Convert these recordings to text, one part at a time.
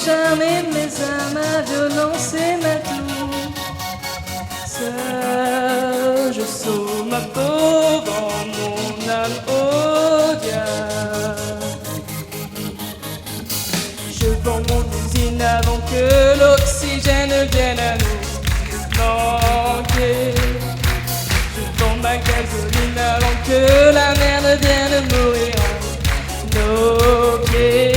Charmer mes âmes, ma violence et ma toux. Seul, je sauve ma peau dans mon âme au diable. Je vends mon usine avant que l'oxygène vienne à nous manquer. Je vends ma gasoline avant que la mer ne vienne mourir à nos pieds.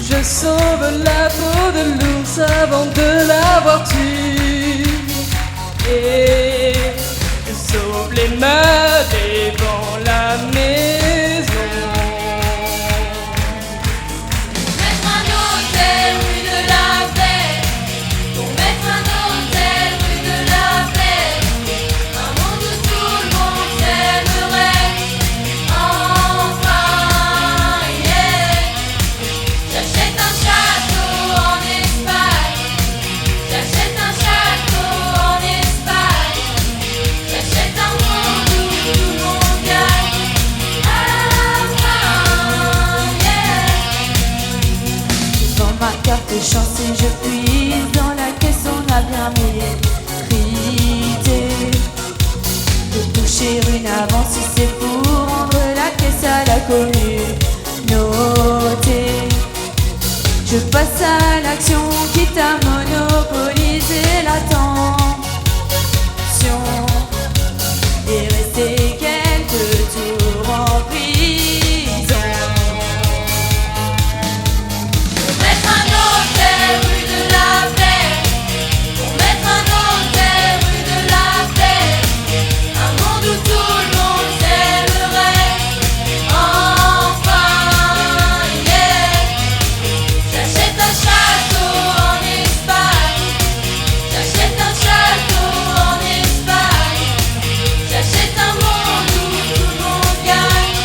Je sauve la peau de l'ours avant de l'avoir tué. Et je sauve les meubles devant la maison. Mettre un hôtel rue de la paix. Pour mettre un hôtel rue de la paix. Un monde où tout le monde s'aimerait. Enfin, yeah. J'achète un château en Espagne. J'achète un château en Espagne. J'achète un monde où tout le monde gagne. Enfin, yeah. Je vends ma carte de chance et je puise dans la caisse, on a bien mérité de toucher une avance si c'est pour rendre la caisse à la communauté. Je passe à l'action, quitte à monopoliser l'attention et rester quelques tours en prison. Pour mettre un hôtel rue de la paix. Pour mettre un hôtel rue de la paix. Un monde où tout le monde s'aimerait. Enfin, yeah. J'achète un château en Espagne. J'achète un château en Espagne. J'achète un monde où tout le monde gagne.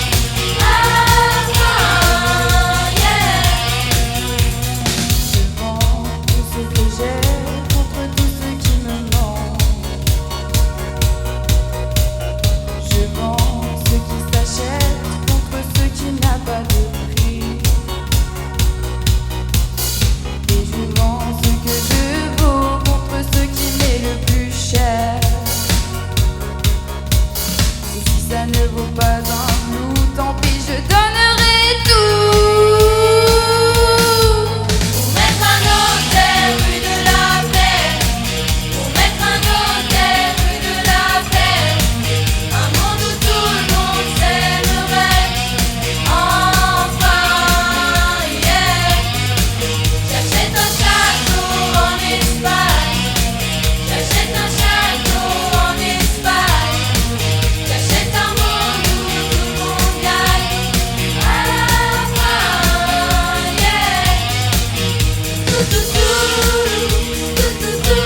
Enfin, yeah. Je vends tout ce que j'ai contre tout ce qui me ment. Je vends ce qui s'achète contre ce qui n'a pas de prix. Et je vends ce que je vaux contre ce qui m'est le plus cher. Et si ça ne vaut pas un clou, tant pis, je donnerai tout. Pour mettre un hôtel rue de la paix. Pour mettre un hôtel rue de la paix. Un monde où tout le monde s'aimerait. Enfin, yeah. J'achète un château en Espagne. J'achète un château en Espagne. J'achète un monde où tout le monde gagne. Enfin, yeah. Tout, tout, tout, tout, tout, tout,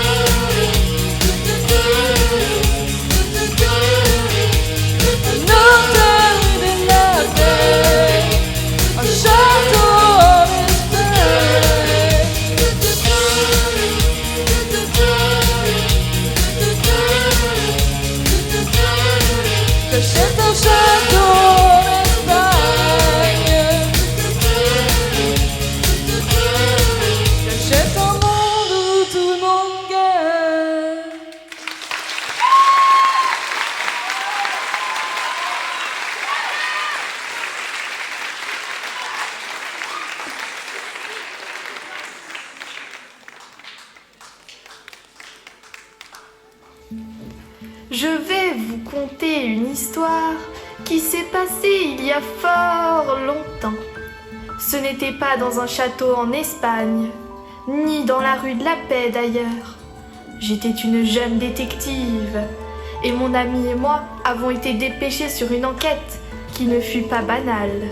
Un hôtel rue de la paix, un château en Espagne. J'achète un château en Espagne. J'achète un monde où tout le monde gagne. Je vais vous conter une histoire qui s'est passée il y a fort longtemps. Ce n'était pas dans un château en Espagne, ni dans la rue de la Paix d'ailleurs. J'étais une jeune détective, et mon ami et moi avons été dépêchés sur une enquête qui ne fut pas banale.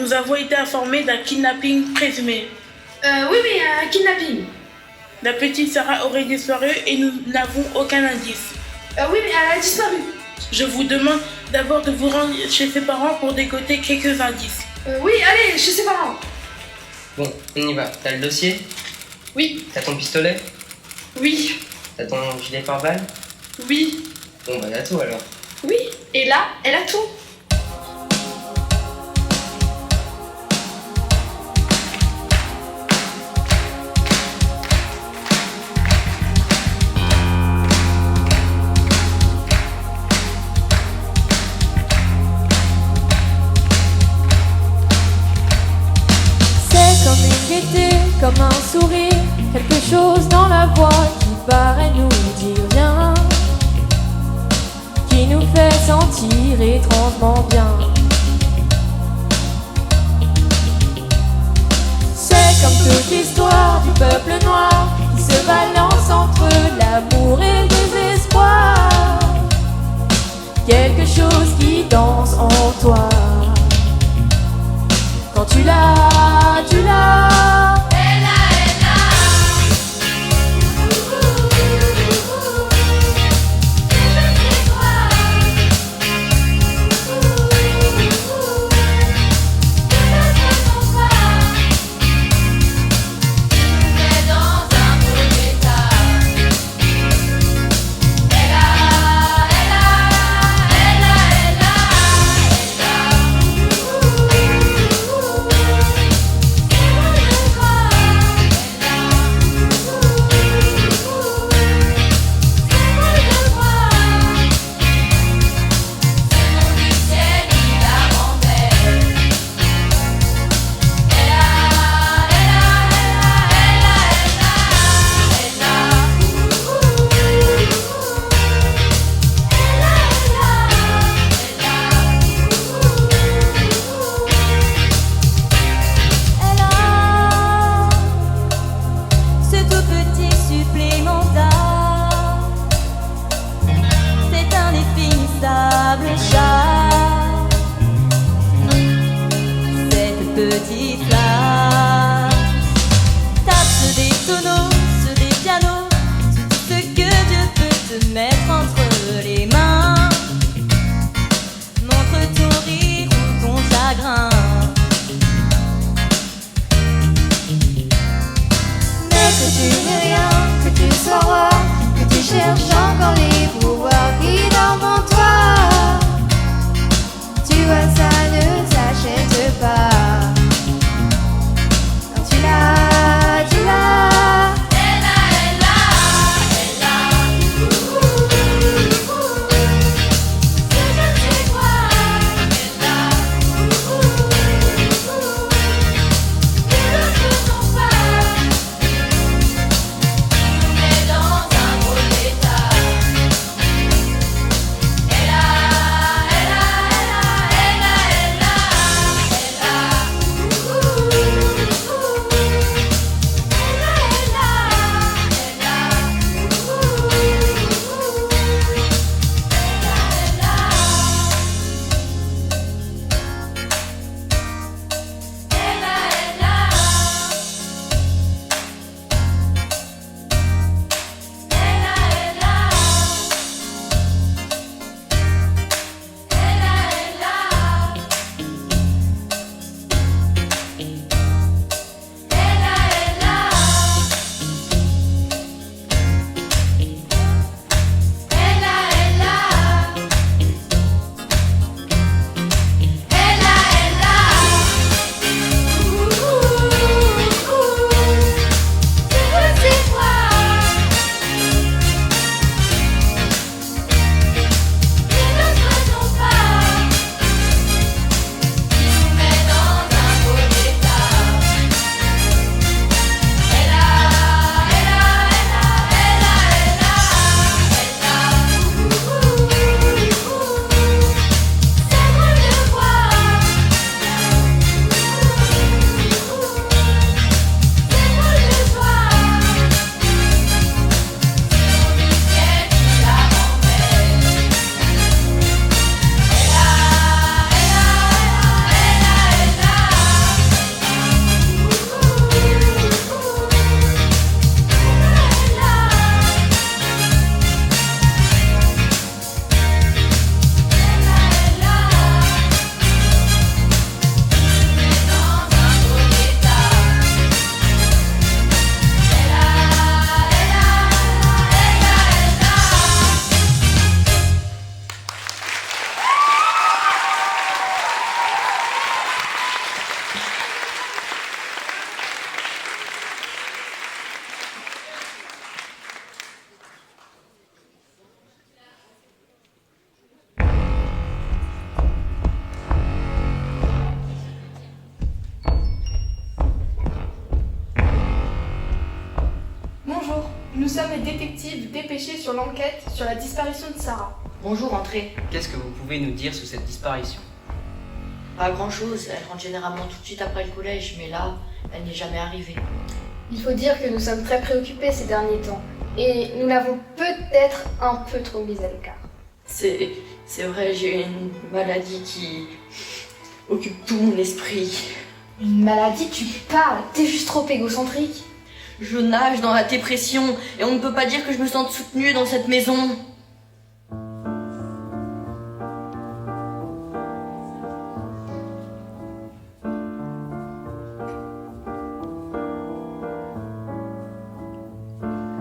nous avons été informés d'un kidnapping présumé. Oui, mais un kidnapping. La petite Sarah aurait disparu et nous n'avons aucun indice. Oui, mais elle a disparu. Je vous demande d'abord de vous rendre chez ses parents pour décoter quelques indices. Oui, allez, chez ses parents. Bon, on y va. T'as le dossier? Oui, T'as ton pistolet? oui, T'as ton gilet pare-balles? oui, Bon, bah t'as tout alors. oui. Et là, elle a tout. C'est comme une gaieté, comme un sourire, quelque chose dans la voix qui paraît nous dire rien, qui nous fait sentir étrangement bien. C'est comme toute l'histoire du peuple noir qui se balance entre l'amour et le désespoir, quelque chose qui danse en toi. Quand tu l'as, tu l'as. sommes les détectives dépêchés sur l'enquête sur la disparition de Sarah. Bonjour, entrez. Qu'est-ce que vous pouvez nous dire sur cette disparition? Pas grand-chose, elle rentre généralement tout de suite après le collège, mais là, elle n'est jamais arrivée. Il faut dire que nous sommes très préoccupés ces derniers temps. Et nous l'avons peut-être un peu trop mise à l'écart. C'est vrai, j'ai une maladie qui occupe tout mon esprit. Une maladie, tu parles. T'es juste trop égocentrique. Je nage dans la dépression et on ne peut pas dire que je me sente soutenue dans cette maison.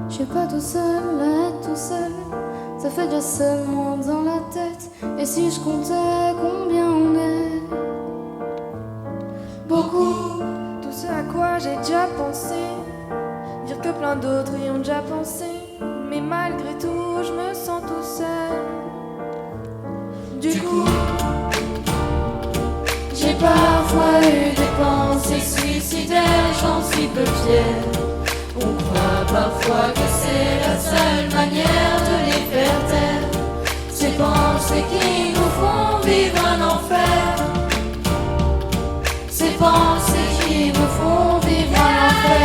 Je suis pas tout seul, là, tout seul. Ça fait déjà seulement dans la tête. Et si je comptais combien on est? Beaucoup. Tout ce à quoi j'ai déjà pensé, dire que plein d'autres y ont déjà pensé, mais malgré tout je me sens tout seul. Du coup, J'ai parfois eu des pensées suicidaires, j'en suis peu fière. On croit parfois que c'est la seule manière de les faire taire. Ces pensées qui nous font vivre un enfer. Ces pensées qui nous font vivre un enfer.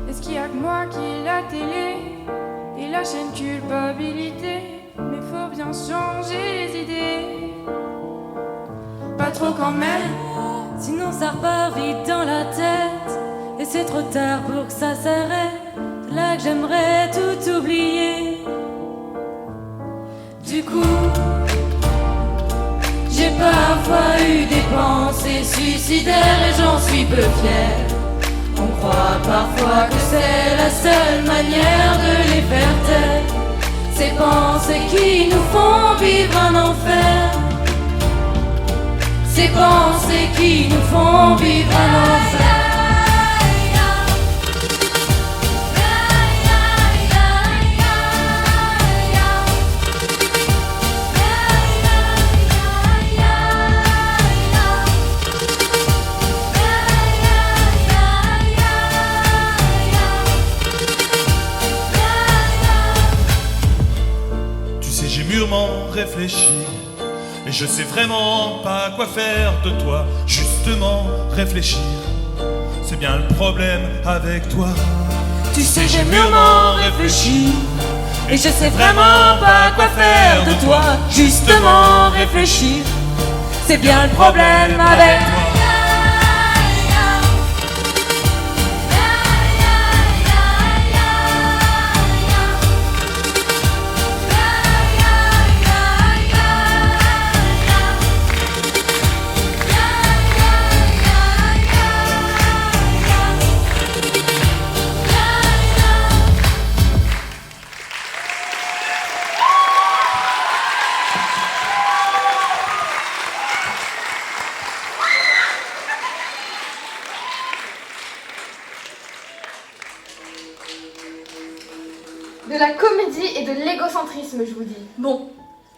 est-ce qu'il y a que moi qui ai la télé et la chaîne culpabilité? Mais faut bien changer les idées. Pas trop quand même, Sinon ça repart vite dans la tête. Et c'est trop tard pour que ça s'arrête. C'est là que j'aimerais tout oublier. Du coup, j'ai parfois eu des pensées suicidaires et j'en suis peu fière. On croit parfois que c'est la seule manière de les faire taire. Ces pensées qui nous font vivre un enfer. Ces pensées qui nous font vivre un enfer. Tu sais, j'ai mûrement réfléchi et je sais vraiment pas quoi faire de toi. Justement, réfléchir, c'est bien le problème avec toi. Tu sais, j'ai mûrement réfléchi et je sais vraiment pas quoi faire de toi. Justement, réfléchir, c'est bien le problème avec toi. De la comédie et de l'égocentrisme, je vous dis. Bon,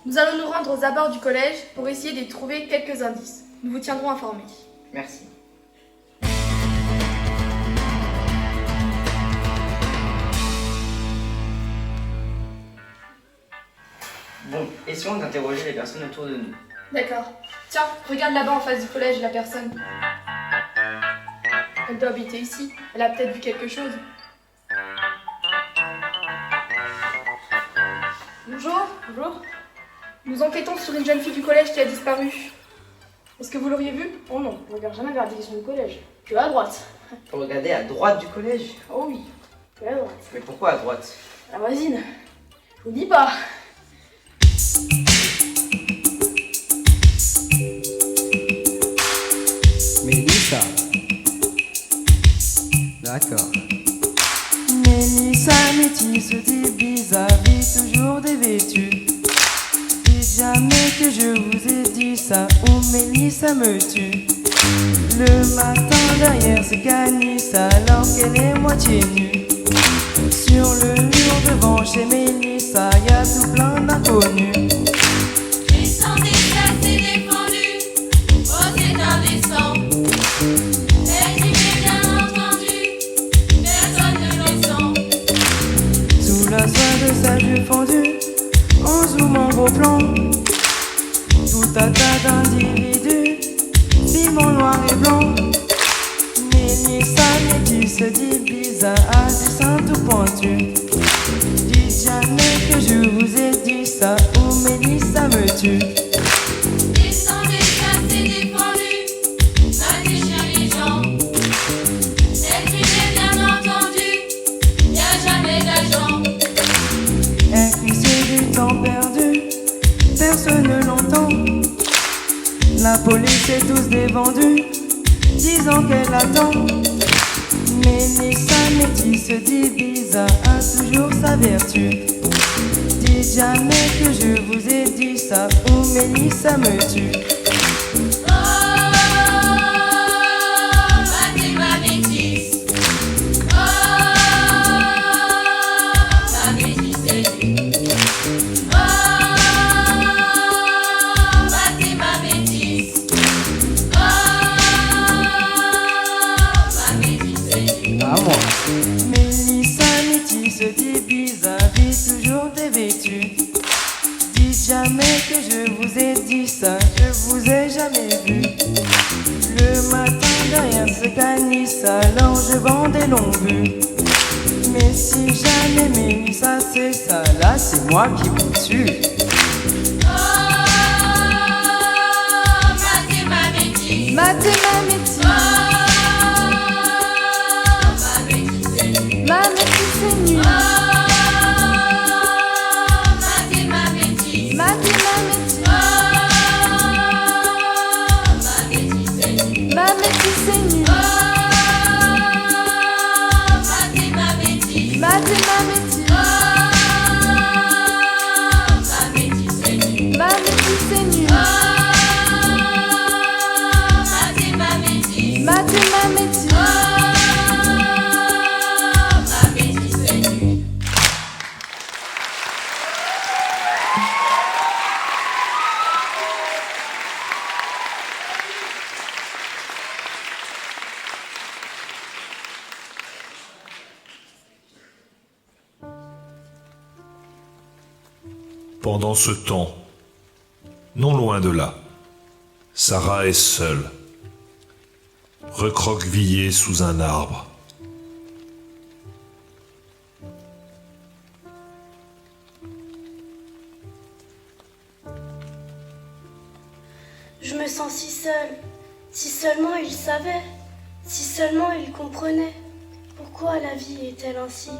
nous allons nous rendre aux abords du collège pour essayer d'y trouver quelques indices. Nous vous tiendrons informés. Merci. Bon, essayons d'interroger les personnes autour de nous. D'accord. Tiens, regarde là-bas en face du collège la personne. Elle doit habiter ici. Elle a peut-être vu quelque chose. Bonjour. Bonjour. Nous enquêtons sur une jeune fille du collège qui a disparu. Est-ce que vous l'auriez vue? Oh non, on regarde jamais vers la direction du collège. Tu vas à droite. Faut regarder à droite du collège. Oh oui, tu vas à droite. Mais pourquoi à droite? La voisine. Je vous dis pas. Mélissa. D'accord. Mélissa métisse des vis-à-vis toujours dévêtue. Dites jamais que je vous ai dit ça, ou Mélissa me tue. Le matin derrière ses canisses alors qu'elle est moitié nue. Sur le mur devant chez Mélissa, y a tout plein d'inconnus. Tout un tas d'individus vivent en noir et blanc. Mélissa métisse divise à dessin tout pointu. Dites jamais que je vous ai dit ça ou Mélissa me tue. Descendez, chassez, défendu, pas des chiens les gens. Écrivez bien entendu, y a jamais d'agent. C'est du temps perdu, personne ne l'entend. La police est tous dévendus, disant qu'elle attend. Mélissa métisse divise a toujours sa vertu. Dites jamais que je vous ai dit ça ou Mélissa me tue. Oh, battez ma métisse. Oh, ma métisse est nue. Oh, battez ma métisse. Oh, ma métisse est nue. À moi. Mélissa métisse divise vit toujours dévêtue. Dites jamais que je vous ai dit ça, je vous ai jamais vu. Le matin derrière ce canis, alors je vends des longues vues. Mais si jamais Mélissa c'est ça, là c'est moi qui vous tue. Oh, battez ma métisse. Matez ma métisse. Ma métisse est nue. Matez ma métisse. Matez ma métisse. Ma métisse est nue. Matez ma métisse. Matez ma métisse. Ma métisse est nue. Ma métisse est nue. Matez ma métisse. Matez ma métisse. Ma métisse est nue. Pendant ce temps, non loin de là, Sarah est seule, recroquevillée sous un arbre. Je me sens si seule. Si seulement il savait, si seulement il comprenait. Pourquoi la vie est-elle ainsi ?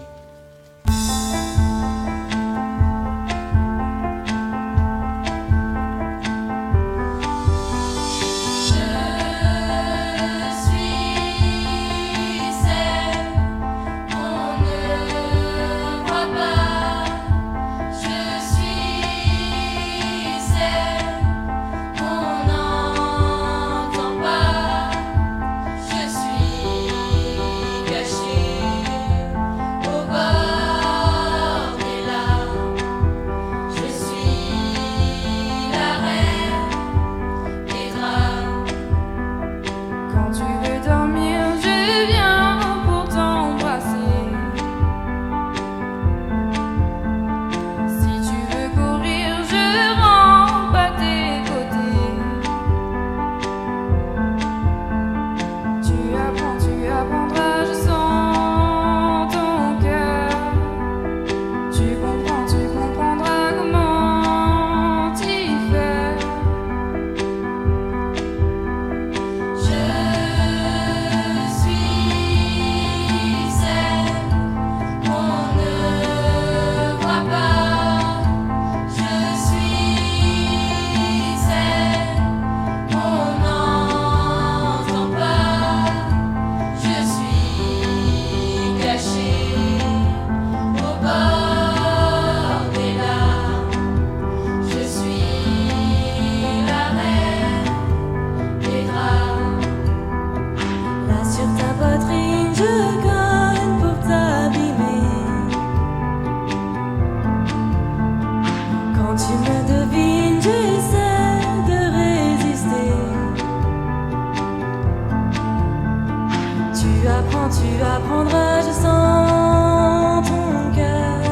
Tu apprendras, je sens ton cœur.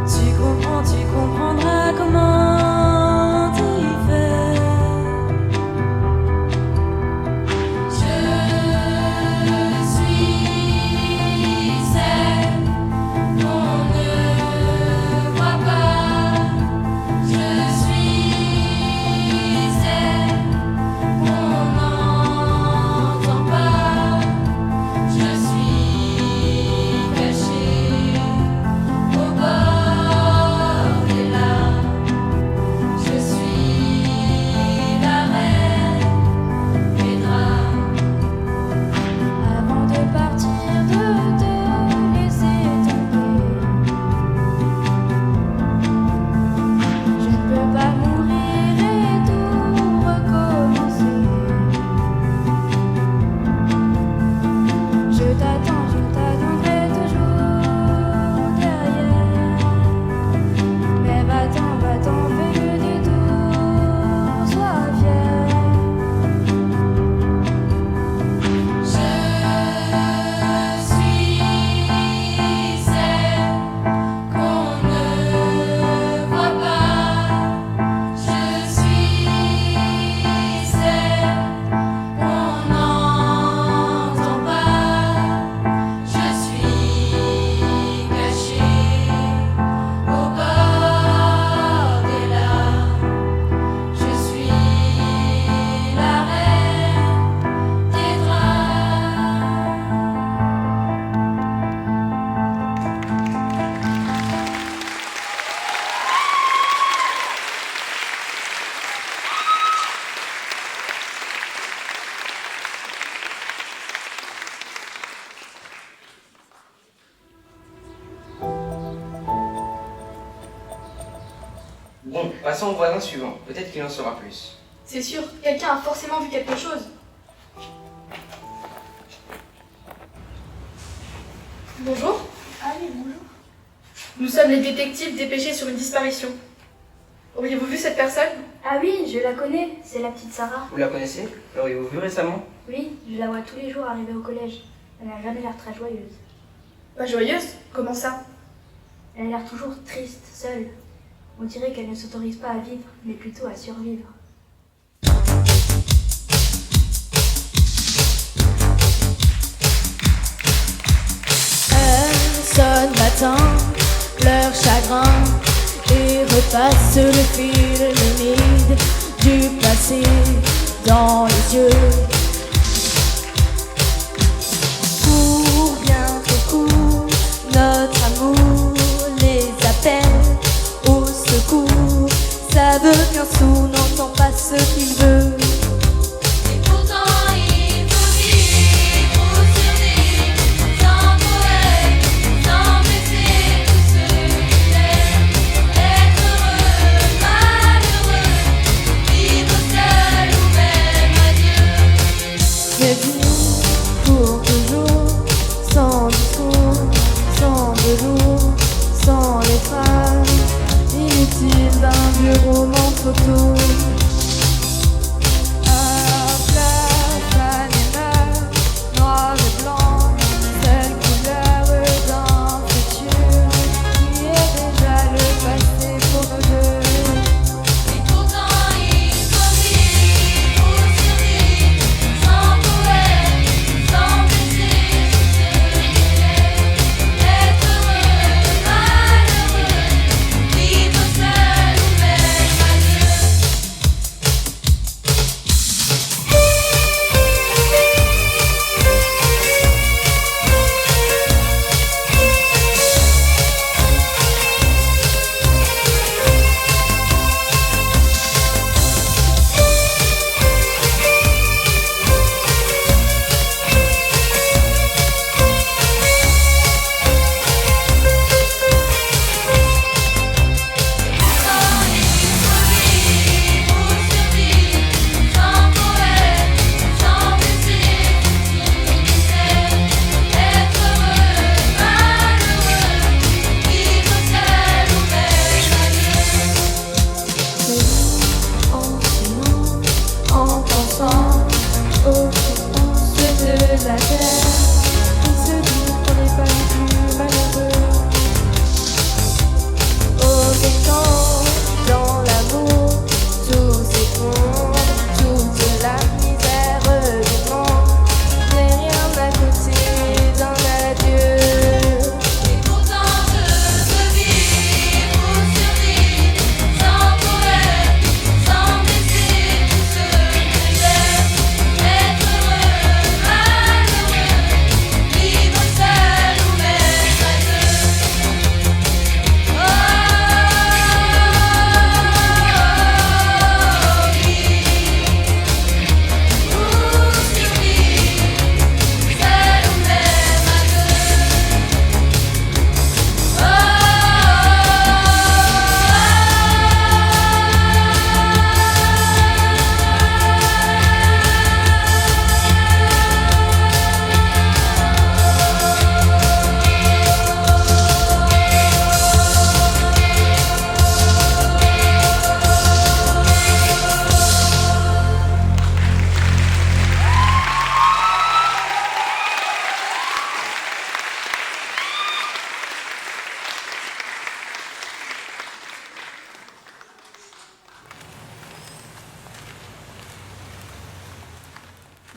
Tu comprendras comment t'y faire. Passons au voisin suivant, peut-être qu'il en saura plus. C'est sûr, quelqu'un a forcément vu quelque chose. Bonjour. Ah oui, bonjour. Nous sommes les détectives dépêchés sur une disparition. Auriez-vous vu cette personne? Ah oui, je la connais, c'est la petite Sarah. Vous la connaissez? L'auriez-vous vue récemment? Oui, je la vois tous les jours arriver au collège. Elle n'a jamais l'air très joyeuse. Pas joyeuse? Comment ça? Elle a l'air toujours triste, seule. On dirait qu'elle ne s'autorise pas à vivre, mais plutôt à survivre. Sonne matin, leur chagrin, et repasse le fil humide du passé dans les yeux. Pour bien beaucoup, notre amour les appelle au secours. Ça veut bien sous, n'entend pas ce qu'il veut. C'est fini pour toujours, sans discours, sans velours, sans les phrases inutiles d'un vieux roman photo. Un fleur, panama, noir et blanc, seule couleur d'un futur qui est déjà le passé pour nous deux.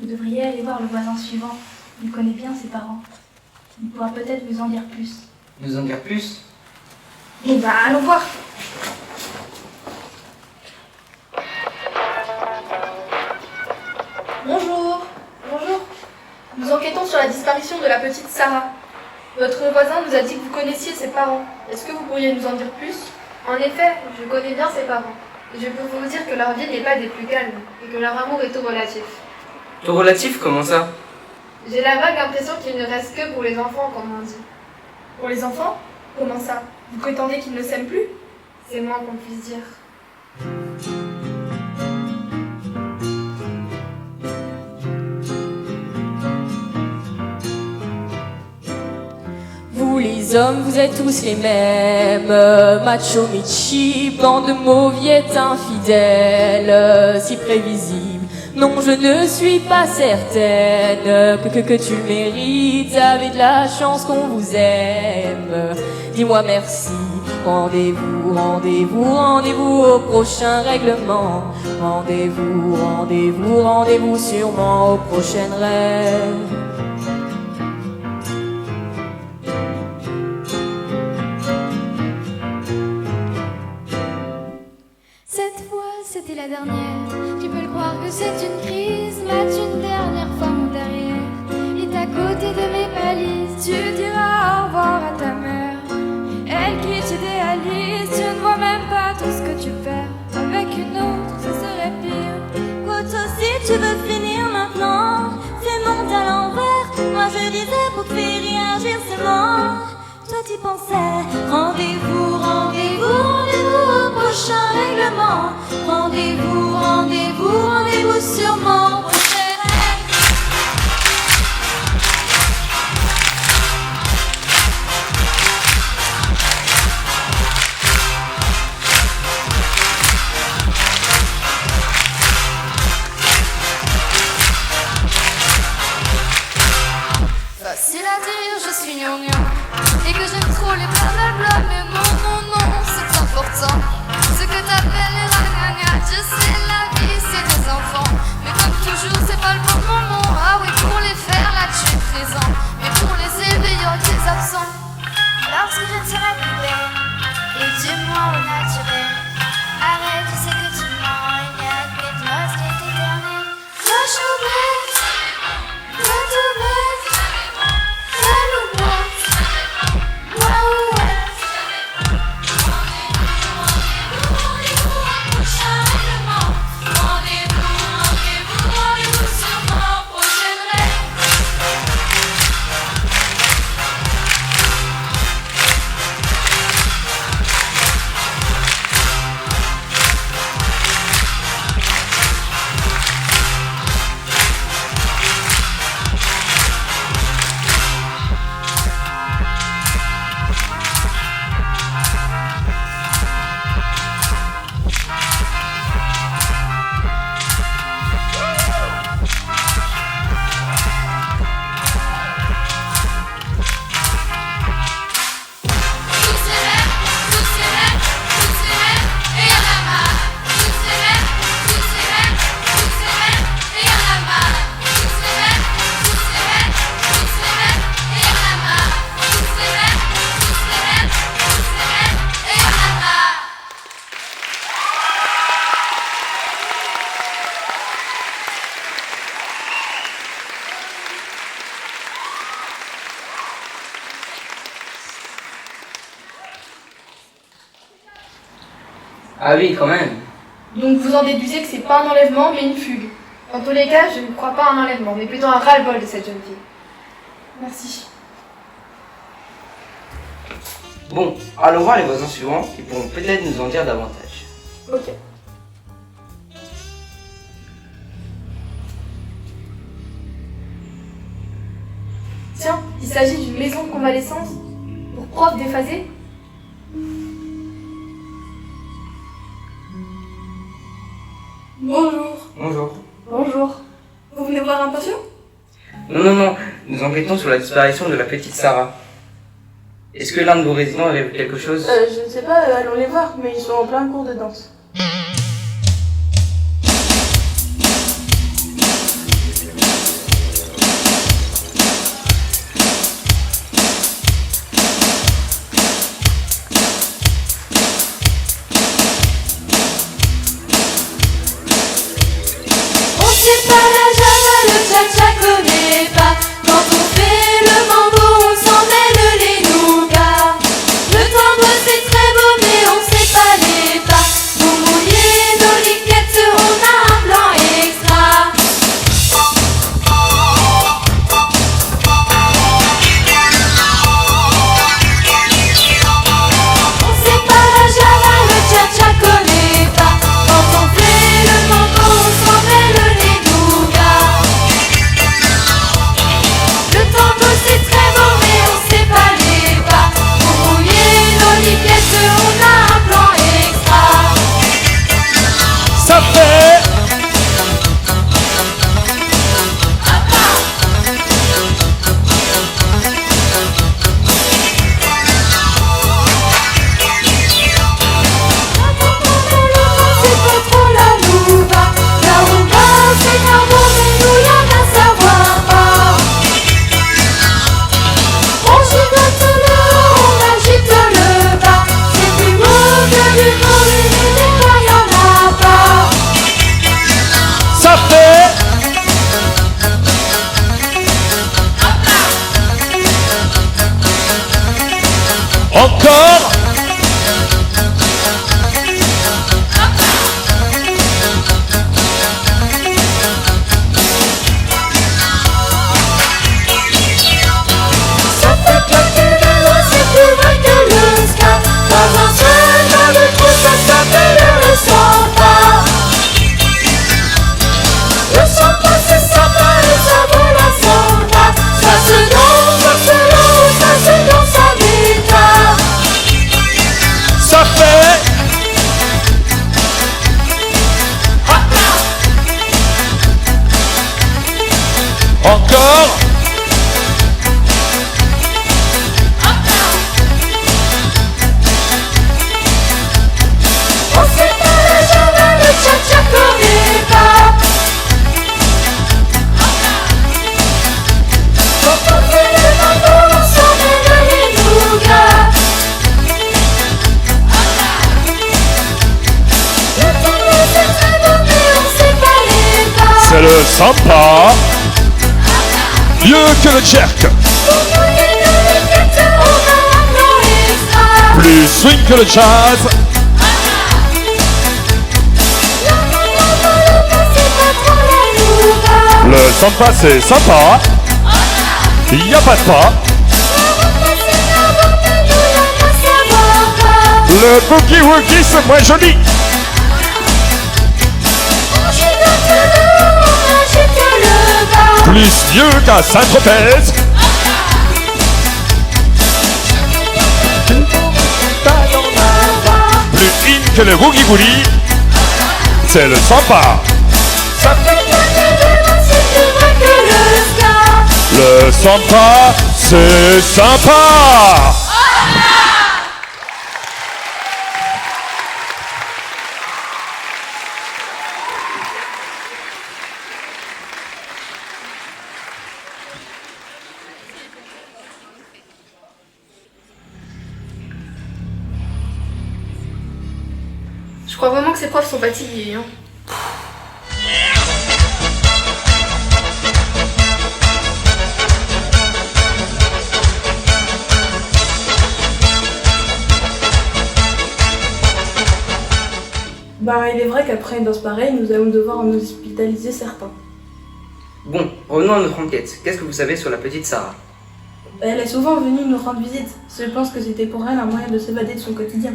Vous devriez aller voir le voisin suivant. Il connaît bien ses parents. Il pourra peut-être vous en dire plus. Nous en dire plus? Bon bah allons voir. Bonjour. Bonjour. Nous enquêtons sur la disparition de la petite Sarah. Votre voisin nous a dit que vous connaissiez ses parents. Est-ce que vous pourriez nous en dire plus? En effet, je connais bien ses parents. Je peux vous dire que leur vie n'est pas des plus calmes et que leur amour est tout relatif. Tout relatif, comment ça? J'ai la vague impression qu'il ne reste que pour les enfants, comme on dit. Pour les enfants? Comment ça? Vous prétendez qu'ils ne s'aiment plus? C'est moins qu'on puisse dire. Vous les hommes, vous êtes tous les mêmes, macho michi, bande de mauviettes infidèles, si prévisibles. Non, je ne suis pas certaine que tu le mérites, avez de la chance qu'on vous aime. Dis-moi merci, rendez-vous, rendez-vous, rendez-vous au prochain règlement. Rendez-vous, rendez-vous, rendez-vous sûrement aux prochaines rêves. Cette fois, c'était la dernière. Tu peux le croire que c'est une crise. Mate une dernière fois mon derrière. Il est à côté de mes balises. Tu diras au revoir à ta mère. Elle qui t'idéalise. Tu ne vois même pas tout ce que tu perds. Avec une autre, ce serait pire. Koto, si tu veux finir maintenant, c'est le monde à l'envers. Moi je disais pour te faire réagir seulement. Toi tu pensais, rendez-vous, rendez-vous, rendez-vous au prochain règlement. Rendez-vous, rendez-vous, rendez-vous sûrement au prochain Facile à dire, je suis gnangnan. Et que j'aime trop les blablabla. Mais non, non, non, c'est important. Ce que t'appelles les ragnagnas. Je sais, la vie, c'est des enfants. Mais comme toujours, c'est pas le bon moment. Ah oui, pour les faire, là, tu es présent. Mais pour les éveiller, t'es absent. Lorsque je ne serai plus belle, et dis-moi au naturel. Arrête, tu sais que tu mens, il n'y a que de l'os qui est éternel. Toi, choubette, toi, tout bête, toi, louette, moi, ouette. Rendez-vous au prochain règlement. Rendez-vous, rendez-vous, rendez-vous sûrement au prochain rêve. Ah oui, quand même. Donc vous en déduisez que c'est pas un enlèvement mais une fugue. Dans tous les cas, je ne crois pas à un enlèvement, mais plutôt un ras-le-bol de cette jeune fille. Merci. Bon, allons voir les voisins suivants qui pourront peut-être nous en dire davantage. Ok. Tiens, il s'agit d'une maison de convalescence pour profs déphasés. Bonjour. Bonjour. Bonjour. Vous venez voir un patient? Non, non, non, nous enquêtons sur la disparition de la petite Sarah. Est-ce que l'un de vos résidents avait vu quelque chose? Je ne sais pas, allons les voir, mais ils sont en plein cours de danse. On sait pas la java, le cha-cha connaît pas. Quand on fait le mambo, on s'en mêle les nougats. Le tambour c'est très beau, mais on sait pas les pas. Vous mouillez Encore. Ça fait claquer les doigts, c'est plus vrai que le ska. Dans un seul dans le trou, ça s'appelle le samba. Le samba c'est sympa et ça vaut la samba. Ça se danse en solo, ça se danse à guitare. Ça fait. Encore. On sait pas le java, le cha-cha connaît pas. Quand on fait le mambo, on s'emmène les nougats. Le tango c'est très bon mais on sait pas les pas. C'est le samba. Mieux que le jerk. Pour mouiller dans les têtes, on a un plan extra. Plus swing que le jazz. La malopa, c'est pas trop la loupa. Le samba c'est sympa. Y a pas de pas. La rumba, c'est la bombe, nous la pas savoir pas. Le boogie woogie c'est moins joli. On gigote le haut, on agite le bas. Plus mieux qu'à Saint-Tropez. Plus in que le boogie woogie. C'est le samba. Ça fait claquer les doigts, c'est plus vrai que le ska. Le samba c'est sympa. Je crois vraiment que ces profs sont fatigués. Hein. Ben, il est vrai qu'après une danse pareille, nous allons devoir en hospitaliser certains. Bon, revenons à notre enquête. Qu'est-ce que vous savez sur la petite Sarah? Elle est souvent venue nous rendre visite. Je pense que c'était pour elle un moyen de s'évader de son quotidien.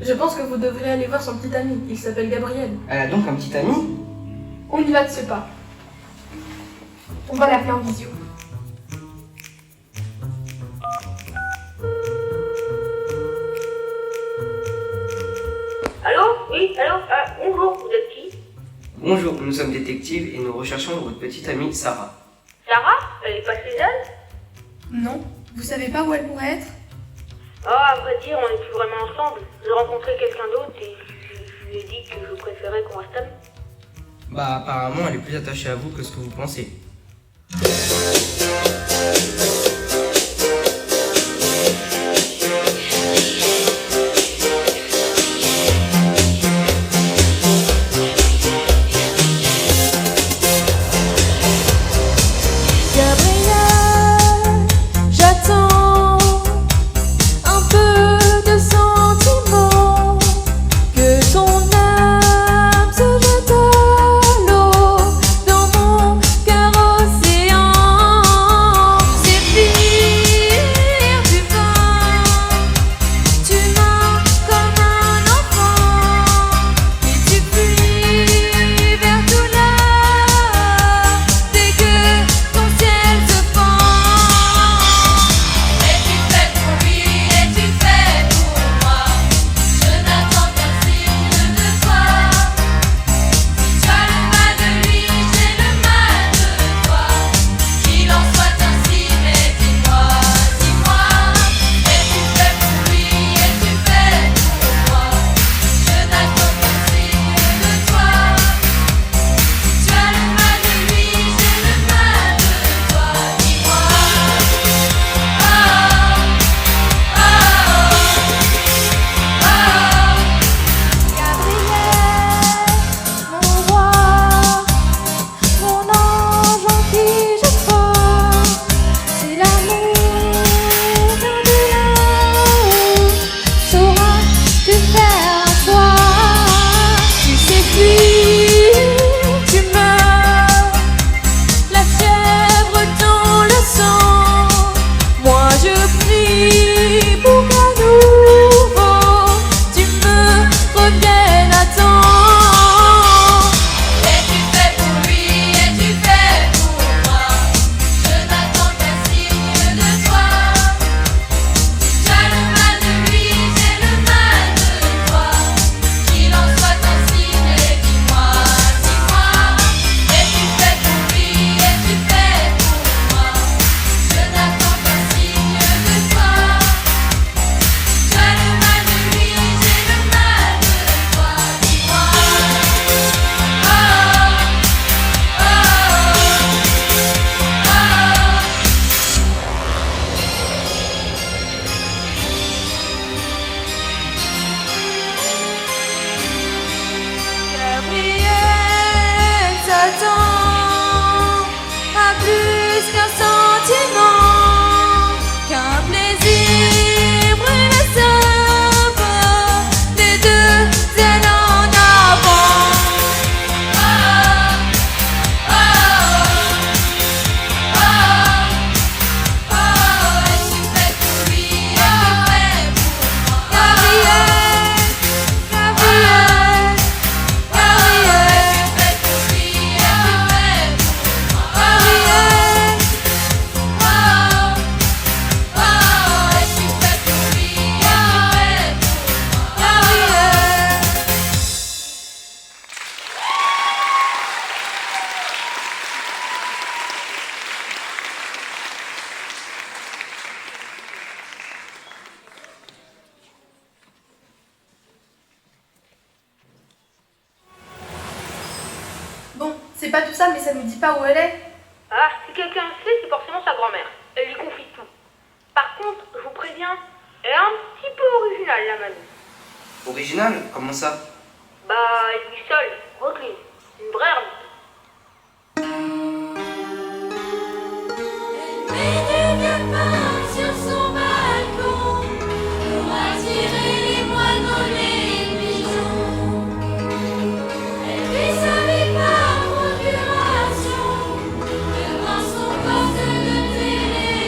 Je pense que vous devriez aller voir son petit ami. Il s'appelle Gabriel. Elle a donc un petit ami? On y va de ce pas. On va l'appeler en visio. Allô? Oui, allô? Bonjour, vous êtes qui? Bonjour, nous sommes détectives et nous recherchons votre petite amie Sarah. Sarah? Elle est pas chez elle? Non. Vous savez pas où elle pourrait être? Ah, à vrai dire, on n'est plus vraiment ensemble. J'ai rencontré quelqu'un d'autre et je lui ai dit que je préférais qu'on reste amis. Bah apparemment elle est plus attachée à vous que ce que vous pensez. Gabriel, j'attends un peu de sentiment, que ton âme se jette à l'eau dans mon cœur océan. Séphir du vent, tu m'as comme un enfant et tu fuis vers tout là dès que ton ciel se fend. Es-tu fait pour lui, es-tu fait pour moi? Je n'attends qu'un signe de toi. Si tu as le mal de lui, j'ai le mal de toi. Qu'il en soit ainsi, mais dis-moi, dis-moi. Es-tu fait pour lui, es-tu fait pour moi? Je n'attends qu'un signe de toi. Si tu as le mal de lui, j'ai le mal de toi. Dis-moi. Gabriel, mon roi, mon ange en qui je crois, c'est l'amour d'un de là-haut. Sauras-tu faire un toi? Tu sais fuir, tu meurs, la fièvre dans le sang. Moi je prie pour qu'à nouveau tu me reviennes à temps. Es-tu fait pour lui, es-tu fait pour moi? Je n'attends qu'un signe de toi. Si tu as le mal de lui, j'ai le mal de toi. Qu'il en soit ainsi, mais dis-moi, dis-moi. Es-tu fait pour lui, es-tu fait pour moi? Je n'attends qu'un signe de toi. Si tu as le mal de lui, j'ai le mal de toi. Dis-moi. Gabriel s'attend à plus qu'un sentiment, qu'un plaisir brûle simple, les deux ailes en avant. Es-tu fait pour lui, es-tu fait pour moi? Gabriel, Gabriel, Gabriel, Es-tu fait pour lui, es-tu fait pour moi? Gabriel. Es-tu fait pour lui, es-tu fait pour moi? Gabriel. Bon, c'est pas tout ça, mais ça nous dit pas où elle est. Ah, si quelqu'un le sait, c'est forcément sa grand-mère. Elle lui confie tout. Par contre, je vous préviens, elle est un petit peu originale, la mamie. Original? Comment ça? Bah, elle vit seule, recluse. Une vraie ermite. Mais du vieux pain sur son balcon pour attirer les moineaux, les pigeons. Elle vit sa vie par procuration devant son poste de télévision.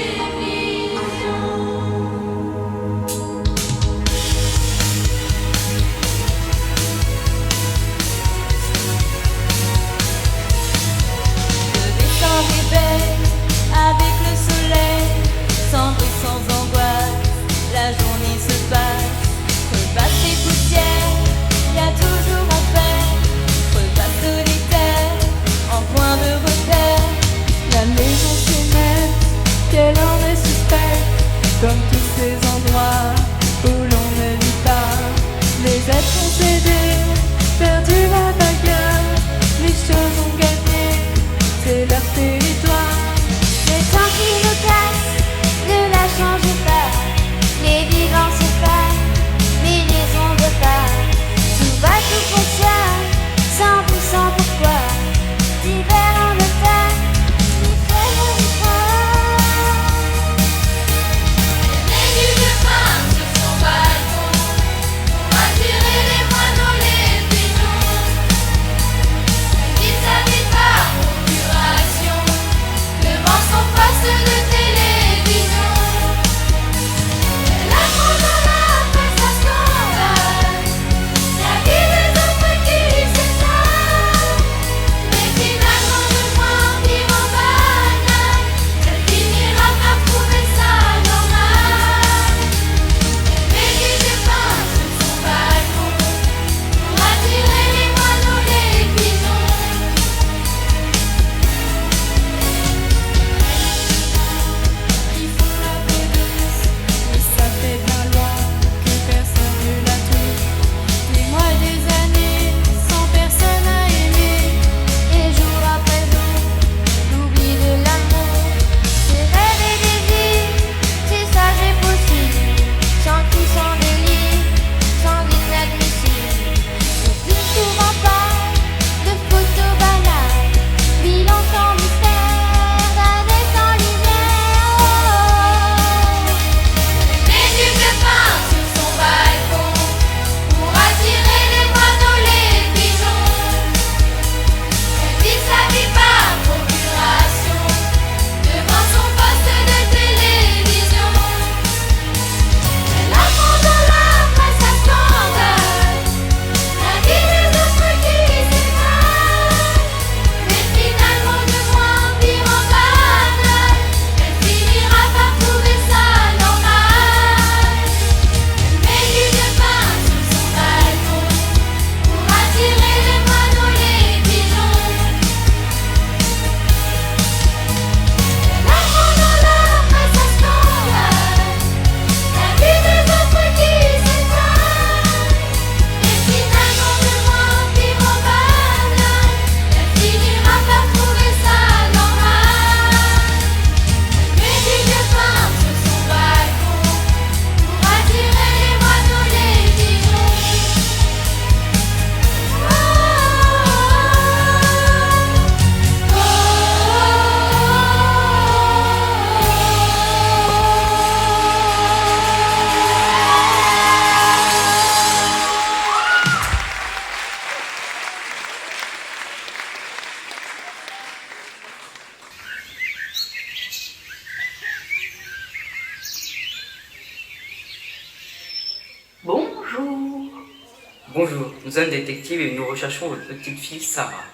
Bonjour, nous sommes détectives et nous recherchons votre petite fille Sarah.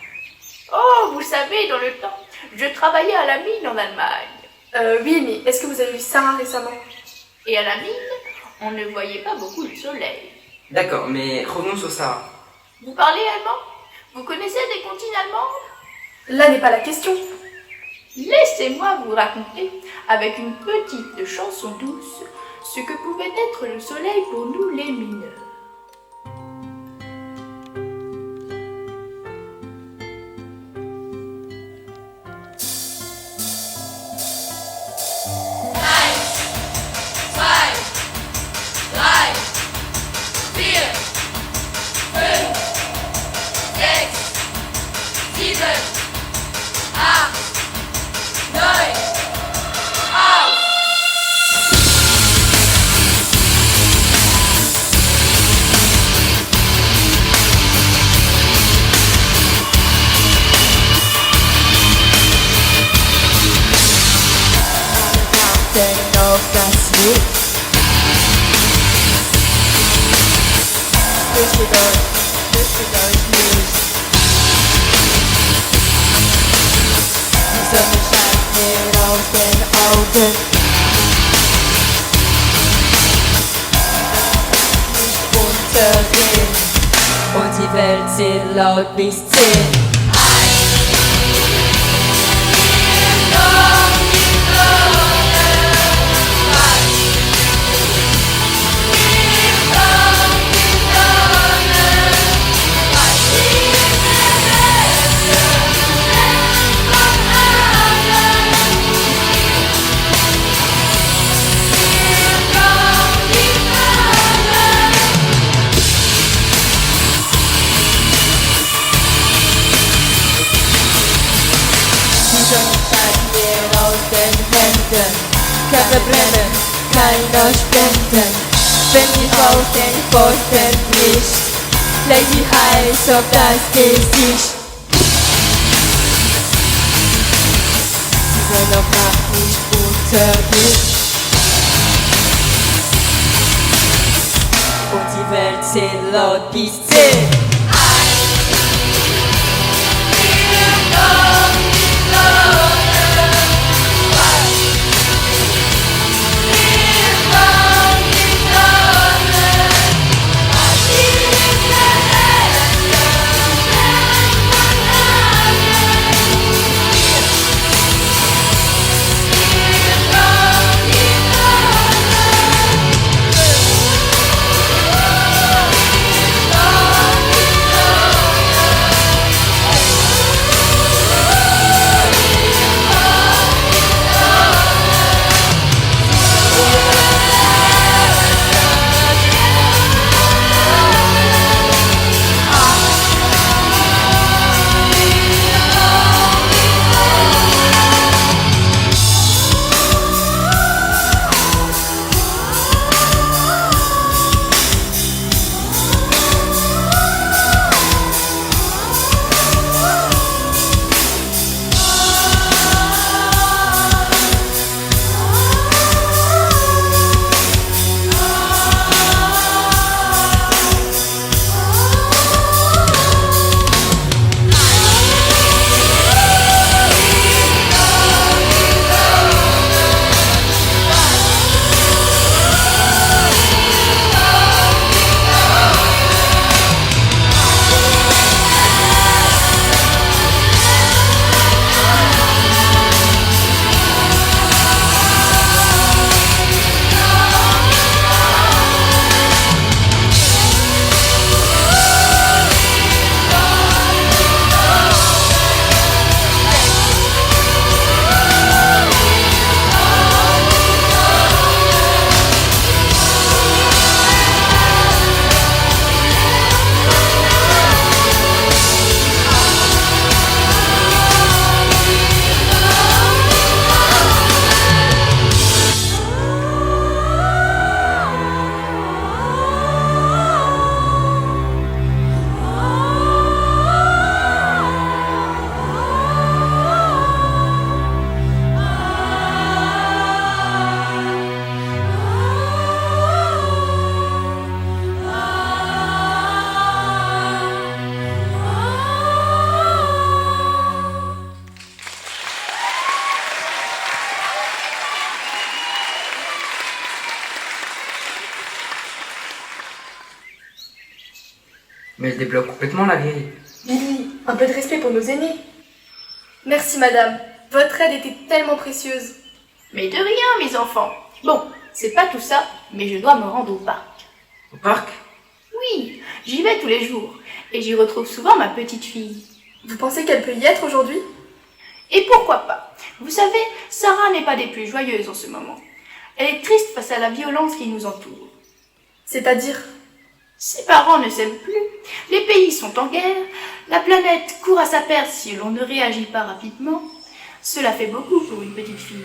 Oh, vous savez, dans le temps, je travaillais à la mine en Allemagne. Oui, mais est-ce que vous avez vu Sarah récemment? Et à la mine, on ne voyait pas beaucoup le soleil. D'accord, mais revenons sur Sarah. Vous parlez allemand? Vous connaissez des comptines allemandes? Là n'est pas la question. Laissez-moi vous raconter, avec une petite chanson douce, ce que pouvait être le soleil pour nous les mineurs. Und die Welt zählt laut bis 10. Köpfe brennen, keiner spenden. Wenn die Faust den Pfosten bricht, leg sie heiß auf das Gesicht. Diese noch Nacht nicht untergeht. Und die Welt zählt laut bis 10. Mais elle débloque complètement la vieille. Lily, un peu de respect pour nos aînés. Merci madame, votre aide était tellement précieuse. Mais de rien, mes enfants. Bon, c'est pas tout ça, mais je dois me rendre au parc. Au parc? Oui, j'y vais tous les jours, et j'y retrouve souvent ma petite fille. Vous pensez qu'elle peut y être aujourd'hui? Et pourquoi pas? Vous savez, Sarah n'est pas des plus joyeuses en ce moment. Elle est triste face à la violence qui nous entoure. C'est-à-dire? Ses parents ne s'aiment plus, les pays sont en guerre, la planète court à sa perte si l'on ne réagit pas rapidement. Cela fait beaucoup pour une petite fille.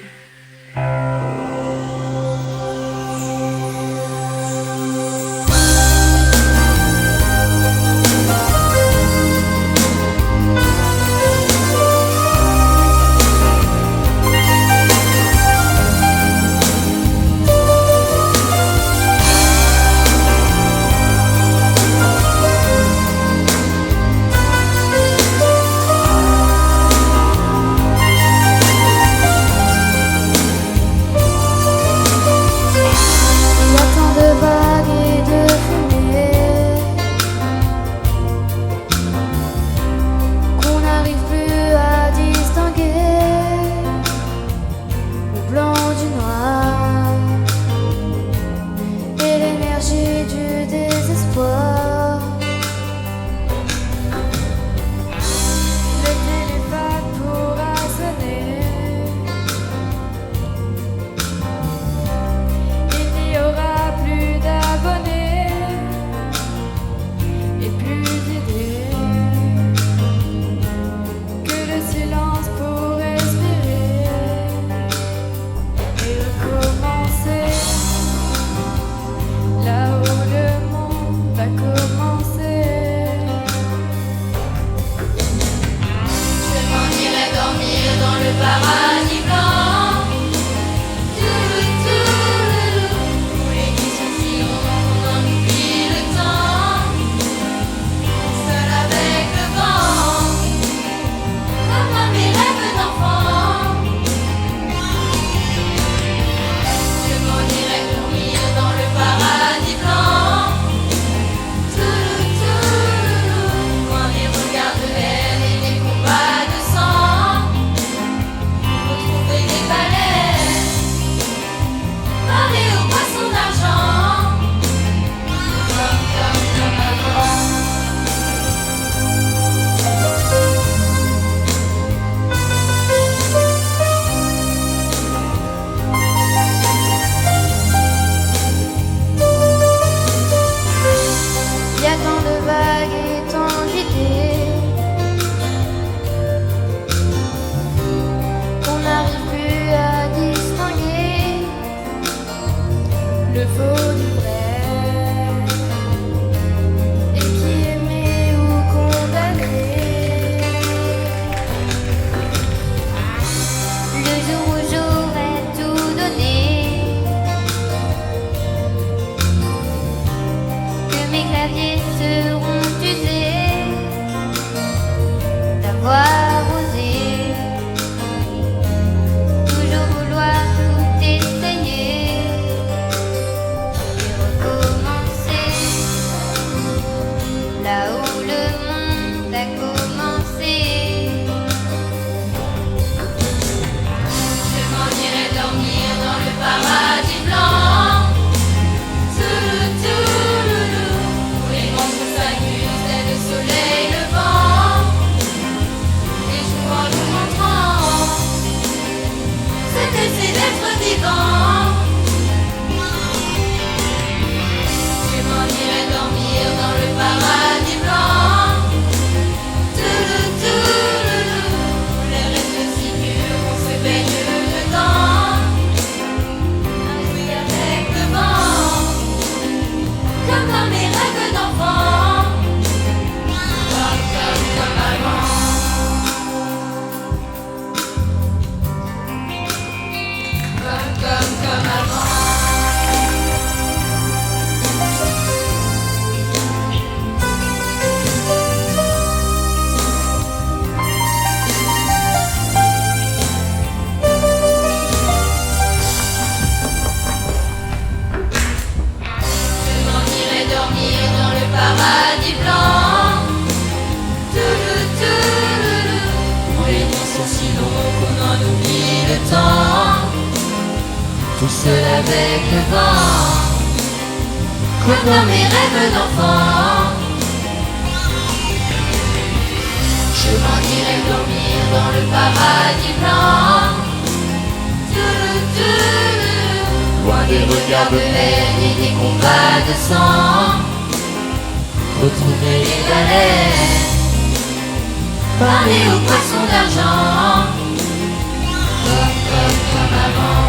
Dormir dans le paradis blanc. sang, tout seul avec le vent, comme dans mes rêves d'enfant. Je m'en irai dormir dans le paradis blanc, loin des regards de haine et des combats de sang. Retrouver les baleines, parler aux poissons d'argent, comme avant.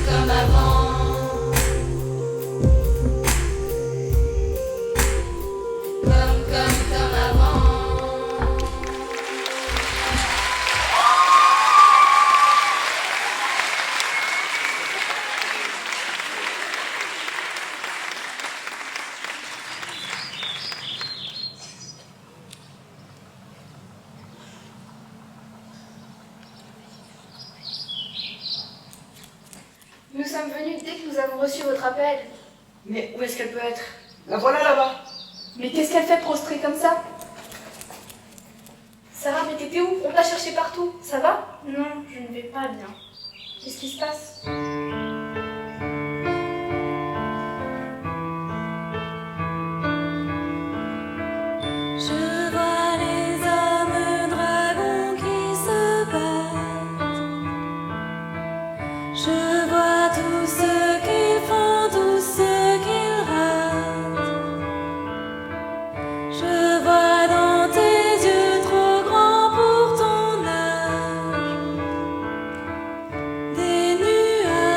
Comme avant. Comme avant. Nous sommes venus dès que nous avons reçu votre appel. Mais où est-ce qu'elle peut être? La voilà là-bas. Mais qu'est-ce qu'elle fait prostrée comme ça? Sarah, mais t'étais où? On t'a cherché partout. Ça va? Non, je ne vais pas bien. Qu'est-ce qui se passe? Je vois les hommes dragons qui se battent. Je vois tous ceux qui font, tous ceux qu'ils ratent. Je vois dans tes yeux trop grands pour ton âge des nuages.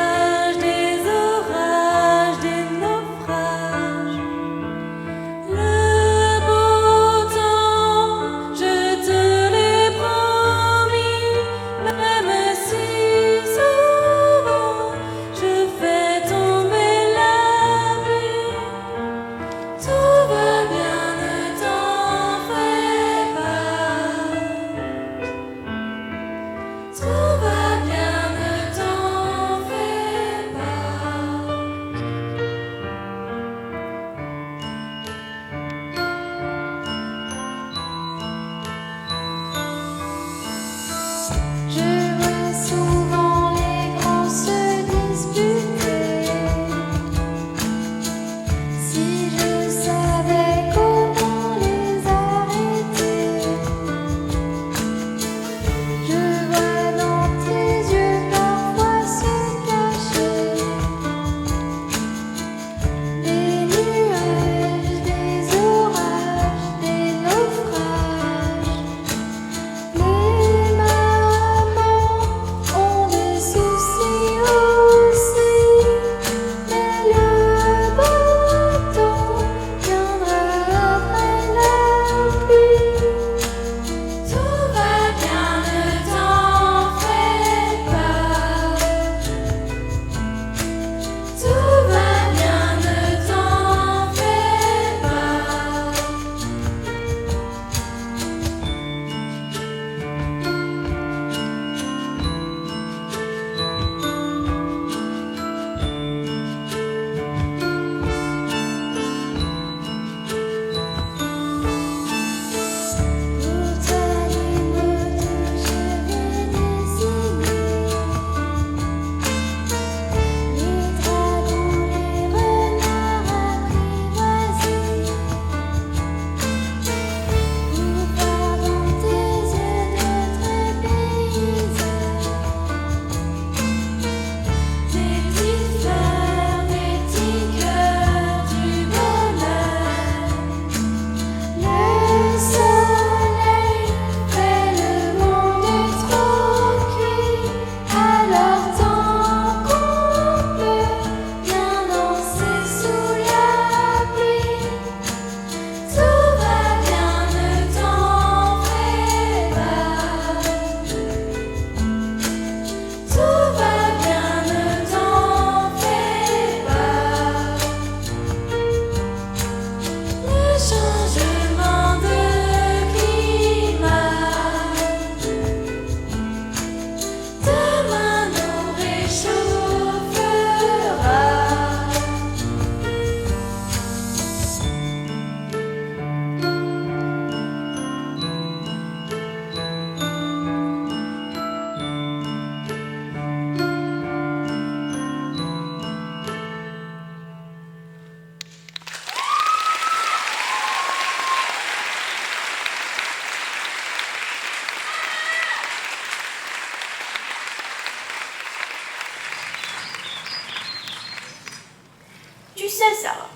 sais, Sarah.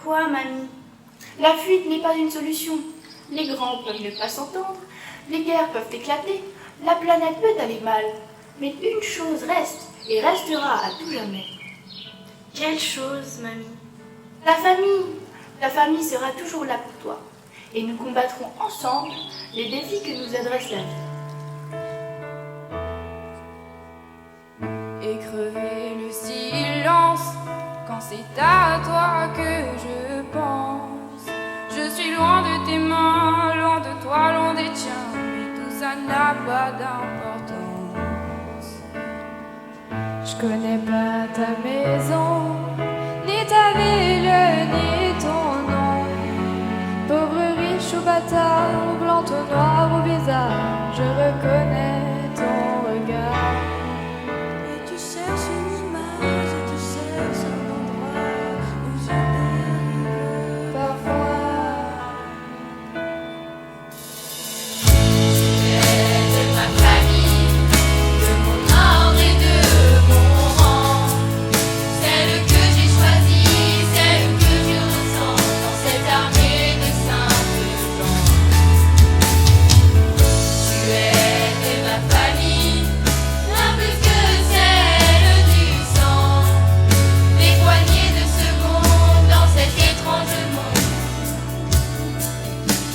Quoi, mamie? La fuite n'est pas une solution. Les grands peuvent ne pas s'entendre, les guerres peuvent éclater, la planète peut aller mal. Mais une chose reste et restera à tout jamais. Quelle chose, mamie? La famille. La famille sera toujours là pour toi. Et nous combattrons ensemble les défis que nous adresse la vie. Et crever le silence quand c'est à toi que je pense. Je suis loin de tes mains, loin de toi, loin des tiens, mais tout ça n'a pas d'importance. Je connais pas ta maison, ni ta ville, ni ton nom. Pauvre, riche ou bâtard, ou blanc ou noir au visage, je reconnais ton regard. Et tu cherches une image, et tu cherches un endroit où je n'arrive parfois. Tu es de ma famille, de mon ordre et de mon rang. Celle que j'ai choisie, celle que je ressens dans cette armée de simples gens. Tu es de ma famille, bien plus que celle du sang. Des poignées de secondes dans cet étrange monde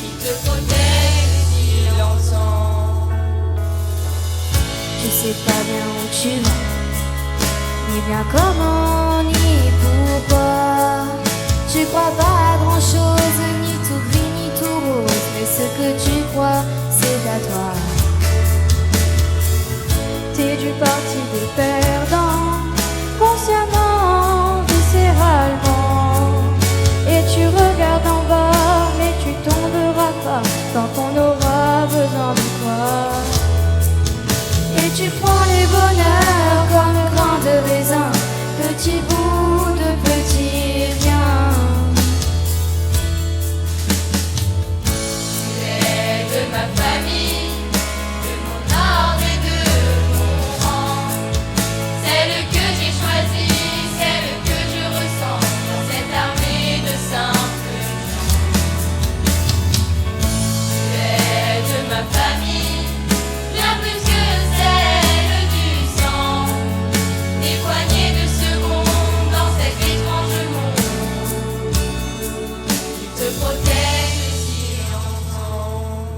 qui te protège si longtemps. Tu sais pas bien où tu vas, ni bien comment, ni pourquoi. Tu crois pas à grand chose, ni tout gris, ni tout rose, mais ce que tu crois, c'est à toi. T'es du parti des perdants, consciemment, viscéralement. Et tu regardes en bas, mais tu tomberas pas tant qu'on aura besoin de toi. Et tu prends les bonheurs comme grains de raisin, petit bout de petit rien. Tu es de ma famille, de mon ordre et de mon rang. Celle que j'ai choisie, celle que je ressens dans cette armée de simples gens. Tu es de ma famille, bien plus que celle du sang. Des poignées de secondes dans cet étrange monde qui te protège si longtemps.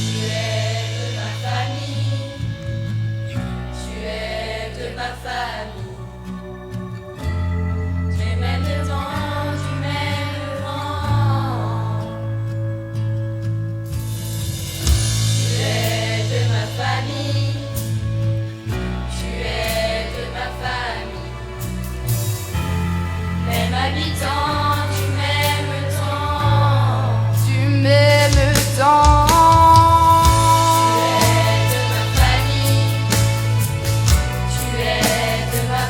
Tu es de ma famille, tu es de ma famille. Du même temps, du même vent. Tu es de ma famille, tu es de ma famille. Même habitant du même temps. Du même temps. Tu es de ma famille, tu es de ma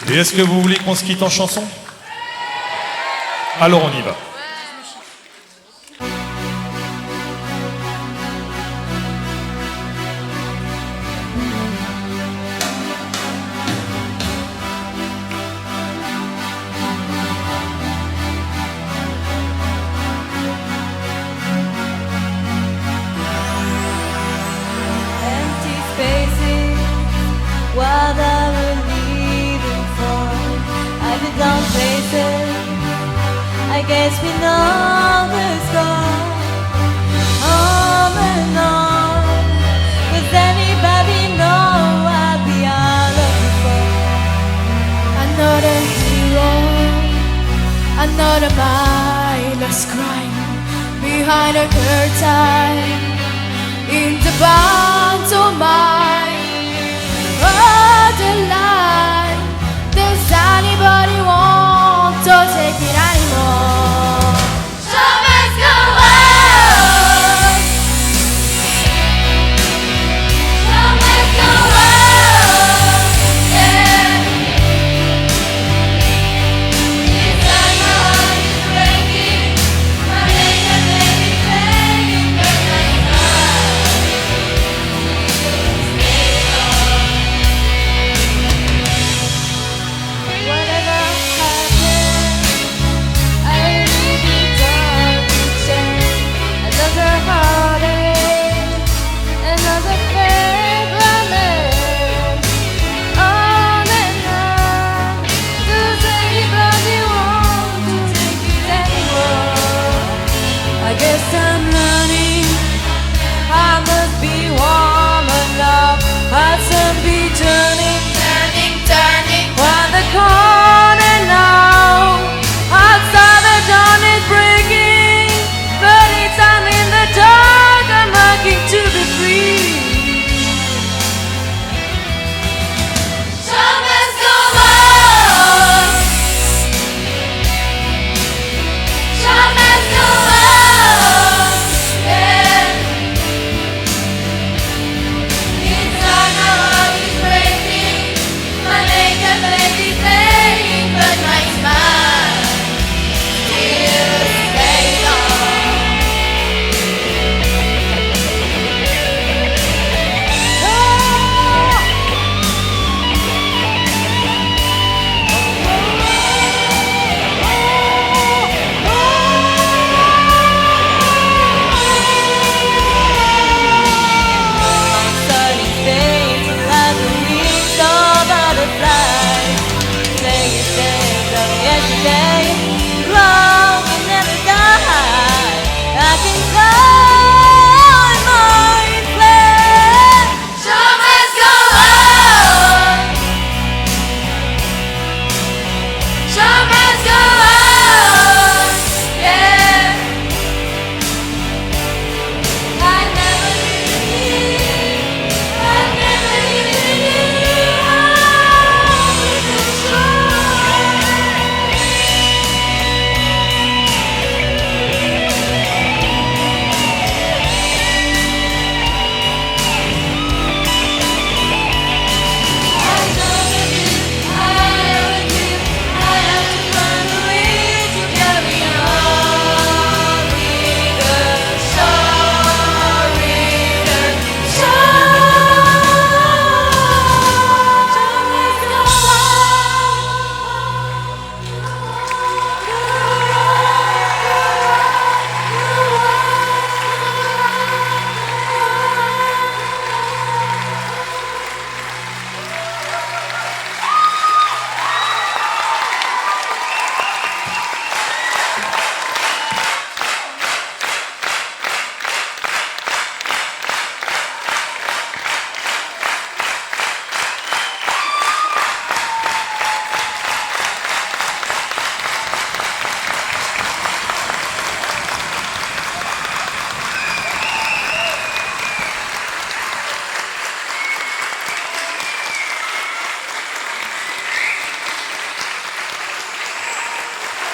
Et est-ce que vous voulez qu'on se quitte en chanson? Alors on y va. Empty spaces, what are we leaving for? I've been down places, I guess we know the score. On and on, does anybody know what we are looking for? Another hero, another mindless crime behind a curtain in the pantomime. Oh, the line, does anybody want to take it anymore? Show must go on. Show must go on. Yeah. Inside my heart is breaking. My makeup baby fading, but my smile stays on. Whatever happens, I really deserve to change. Another heartache, another fake romance. On and on, does anybody want to take it anymore? I guess I'm learning, I must be warm enough. I'll soon be turning, turning round the corner now. Outside the dawn is breaking, but it's I'm in the dark. I'm looking to be free. Show must go on. Show must go on. Yeah. Inside my heart is breaking. My makeup baby fading, but my smile still stays on. Sunny days like the wings of butterflies. Say it days of yesterday, long and never die. I can climb my flame. Show must go on. Show must go on. Yeah. I never leave. I never leave you on the shore. I know you, I have to find a way to carry on. Reader, shore, reader, shore. Show must go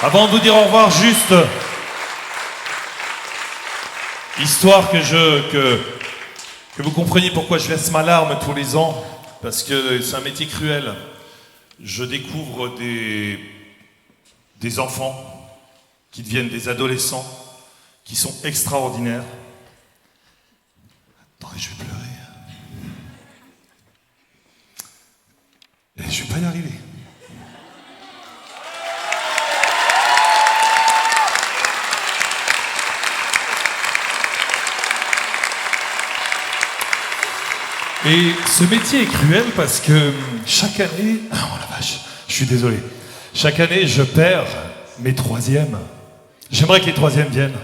Avant de vous dire au revoir, juste histoire que vous compreniez pourquoi je verse ma larme tous les ans, parce que c'est un métier cruel. je découvre des enfants qui deviennent des adolescents, qui sont extraordinaires. Attendez, je vais pleurer. Et je vais pas y arriver. Et ce métier est cruel parce que chaque année... Oh la vache, je suis désolé. Chaque année, je perds mes troisièmes. J'aimerais que les troisièmes viennent.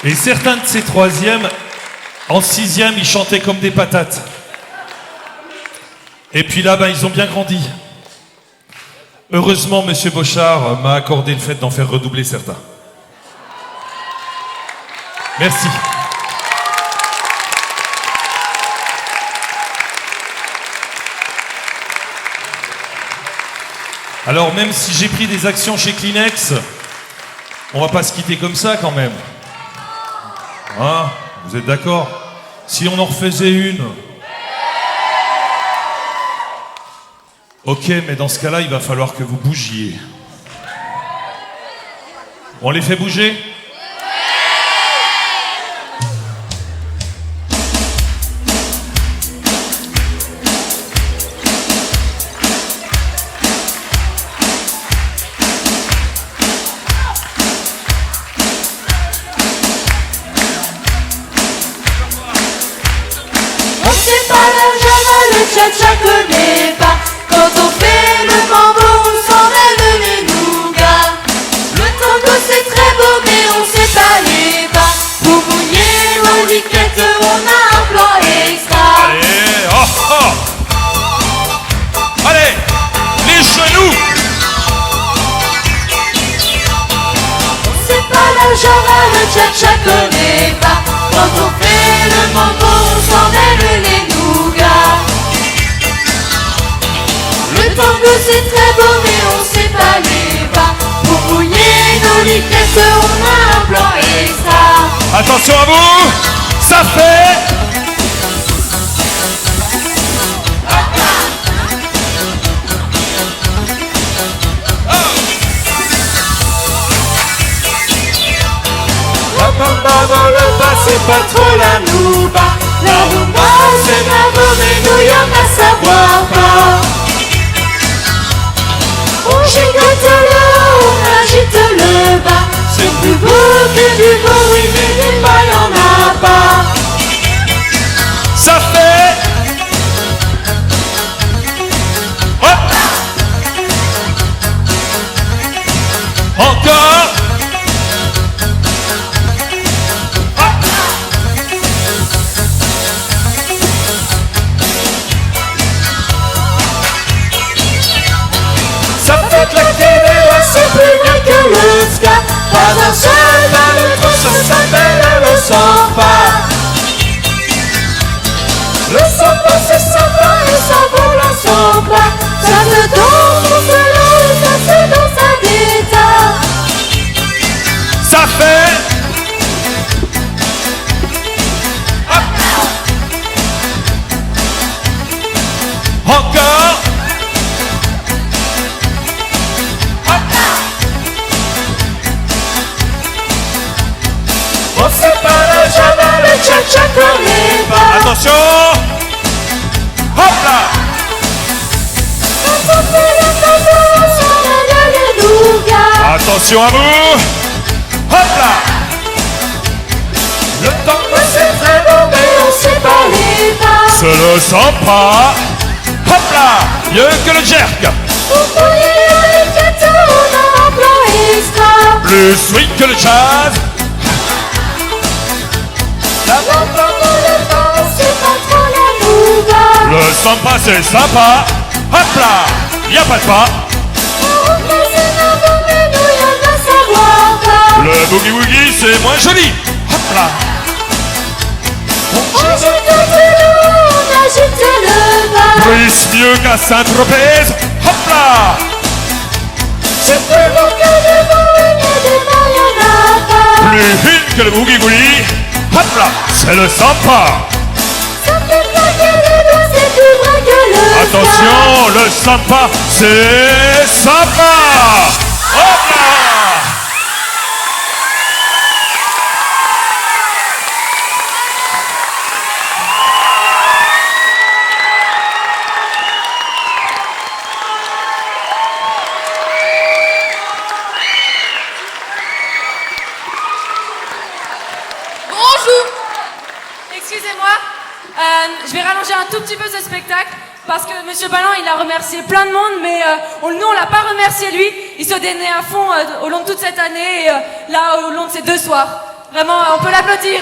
Et certains de ces troisièmes, en sixième, ils chantaient comme des patates. Et puis là, ils ont bien grandi. Heureusement, Monsieur Bochard m'a accordé le fait d'en faire redoubler certains. Merci. Alors, même si j'ai pris des actions chez Kleenex, on va pas se quitter comme ça quand même. Hein? Vous êtes d'accord? Si on en refaisait une. Ok, mais dans ce cas-là, il va falloir que vous bougiez. On les fait bouger? Cha-cha connaît pas. Quand on fait le mambo, on s'enlève les nougats. Le tango c'est très beau, mais on sait pas les pas. Pour mouiller aux liquettes, on a un plan extra. Allez, oh oh! Allez, les genoux! C'est pas la java, le cha-cha connaît pas. Quand on fait le mambo, on s'enlève les nougats. Le tango c'est très beau mais on sait pas les pas. Pour mouiller nos liquettes on a un plan extra. Attention à vous! Ça fait... La bamba dans le bas c'est pas trop la nouba. La rumba c'est bravo mais nous y'en a savoir pas. On gigote le haut, on agite le bas. C'est plus beau que du beau, oui mais du bas y'en a pas. Ça fait... Hop! Encore! Ça fait claquer des doigts, c'est plus bien que le ska. Pas un seul dans le trou, ça s'appelle le samba. Le samba c'est sympa et ça vaut la samba. Ça se danse au solo et ça se danse à d'état. Ça fait... Encore! On sait pas le java, le cha-cha connaît pas. Attention! Hop là! Quand on fait le tango, on s'enlève les nougats. Attention à vous! Hop là! Le tango c'est très beau mais on sait pas les pas. Se le sent pas! Hop là! Mieux que le jerk! Pour mouiller les liquettes, on a un plan orchestra. Plus sweet que le jazz. La bande de danse, c'est pas trop la nougat. Le samba c'est sympa. Hop là, y a pas de pas. On repasse avant, mais nous y'en a savoir pas. Le boogie woogie c'est moins joli. Hop là. On agite le loup, on agite le bas. Plus mieux qu'à Saint-Tropez. Hop là. C'est plus beau que le vent, mais des vents y'en a pas. Plus fine que le boogie woogie. Hop là, c'est le samba. Ça fait claquer les doigts, c'est plus vrai que le Attention, le samba, c'est samba. Hop là. Bonjour. Excusez-moi, je vais rallonger un tout petit peu ce spectacle parce que Monsieur Balland il a remercié plein de monde, mais nous on l'a pas remercié lui. Il se donnait à fond au long de toute cette année et là au long de ces 2 soirs. Vraiment, on peut l'applaudir.